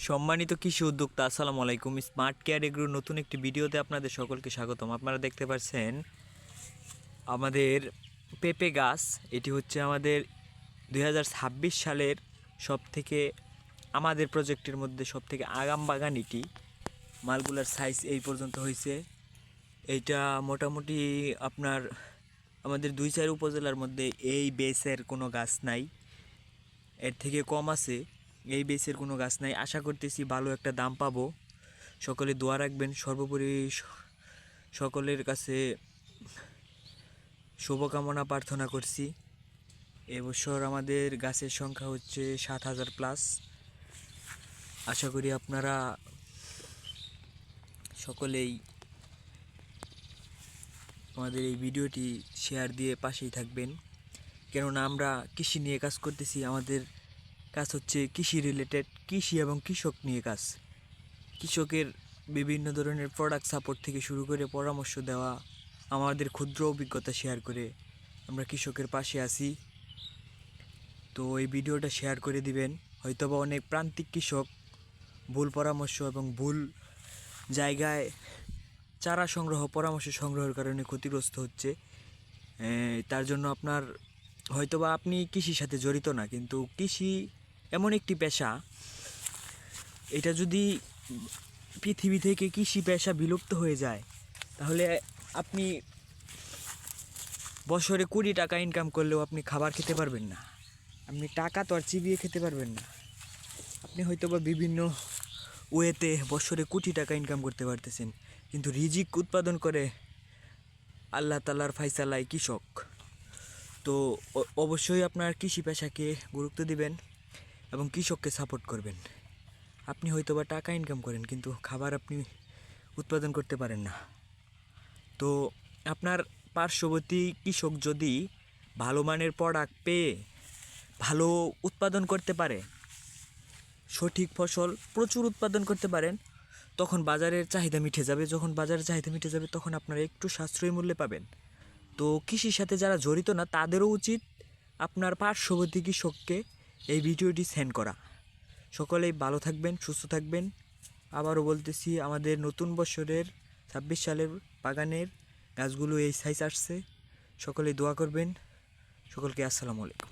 সম্মানিত কৃষি উদ্যোক্তা, আসসালামু আলাইকুম। স্মার্ট কেয়ার এগ্রোর নতুন একটি ভিডিওতে আপনাদের সকলকে স্বাগতম। আপনারা দেখতে পাচ্ছেন আমাদের পেঁপে গাছ। এটি হচ্ছে আমাদের 2026 সালের সবথেকে আমাদের প্রজেক্টের মধ্যে সবথেকে আগাম বাগান। এটি মালগুলার সাইজ এই পর্যন্ত হয়েছে। এইটা মোটামুটি আপনার আমাদের 2-4 উপজেলার মধ্যে এই বেসের কোনো গাছ নাই, এর থেকে কম আছে। এই বেসের কোনো গাছ নাই। আশা করতেছি ভালো একটা দাম পাবো। সকলে দোয়া রাখবেন। সর্বোপরি সকলের কাছে শুভকামনা প্রার্থনা করছি। এবছর আমাদের গাছের সংখ্যা হচ্ছে 7,000+। আশা করি আপনারা সকলেই আমাদের এই ভিডিওটি শেয়ার দিয়ে পাশেই থাকবেন, কেননা আমরা কৃষি নিয়ে কাজ করতেছি। আমাদের কাজ হচ্ছে কৃষি রিলেটেড, কৃষি এবং কৃষক নিয়ে কাজ। কৃষকের বিভিন্ন ধরনের প্রোডাক্ট সাপোর্ট থেকে শুরু করে পরামর্শ দেওয়া, আমাদের ক্ষুদ্র অভিজ্ঞতা শেয়ার করে আমরা কৃষকের পাশে আছি। তো এই ভিডিওটা শেয়ার করে দিবেন। হয়তোবা অনেক প্রান্তিক কৃষক ভুল পরামর্শ এবং ভুল জায়গায় চারা সংগ্রহ, পরামর্শ সংগ্রহের কারণে ক্ষতিগ্রস্ত হচ্ছে। তার জন্য আপনার হয়তোবা আপনি কৃষির সাথে জড়িত না, কিন্তু কৃষি এমন একটি পেশা, এটা যদি পৃথিবী থেকে কৃষি পেশা বিলুপ্ত হয়ে যায় তাহলে আপনি বছরে 20 টাকা ইনকাম করলেও আপনি খাবার খেতে পারবেন না। আপনি টাকা তো আর চিবিয়ে খেতে পারবেন না। আপনি হয়তোবা বিভিন্ন ওয়েতে বছরে কোটি টাকা ইনকাম করতে পারতেছেন, কিন্তু রিজিক উৎপাদন করে আল্লাহ তাআলার ফায়সালায় কৃষক। তো অবশ্যই আপনার কৃষি পেশাকে গুরুত্ব দিবেন এবং কৃষককে সাপোর্ট করবেন। আপনি হয়তোবা টাকা ইনকাম করেন, কিন্তু খাবার আপনি উৎপাদন করতে পারেন না। তো আপনার পার্শ্ববর্তী কৃষক যদি ভালো মানের প্রোডাক্ট পেয়ে ভালো উৎপাদন করতে পারে, সঠিক ফসল প্রচুর উৎপাদন করতে পারেন, তখন বাজারের চাহিদা মিটে যাবে। যখন বাজারের চাহিদা মিটে যাবে তখন আপনারা একটু সাশ্রয়ী মূল্যে পাবেন। তো কৃষির সাথে যারা জড়িত না তাদেরও উচিত আপনার পার্শ্ববর্তী কৃষককে এই ভিডিওটি সেন্ড করা। সকলেই ভালো থাকবেন, সুস্থ থাকবেন। আবারও বলতেছি, আমাদের নতুন বছরের 26 সালের বাগানের গাছগুলো এই সাইজ আসছে। সকলেই দোয়া করবেন। সকলকে আসসালামু আলাইকুম।